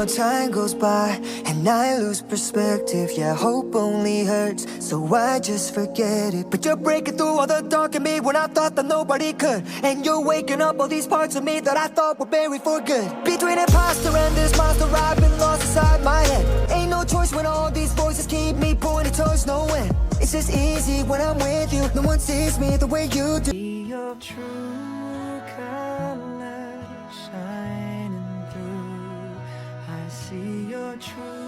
time goes by and I lose perspective. Yeah, hope only hurts, so I just forget it. But you're breaking through all the dark in me when I thought that nobody could. And you're waking up all these parts of me that I thought were buried for good. Between imposter and this monster, I've been lost inside my head. Ain't no choice when all these voices keep me pointed towards no end. It's just easy when I'm with you. No one sees me the way you do. See your true colors shining through. I see your true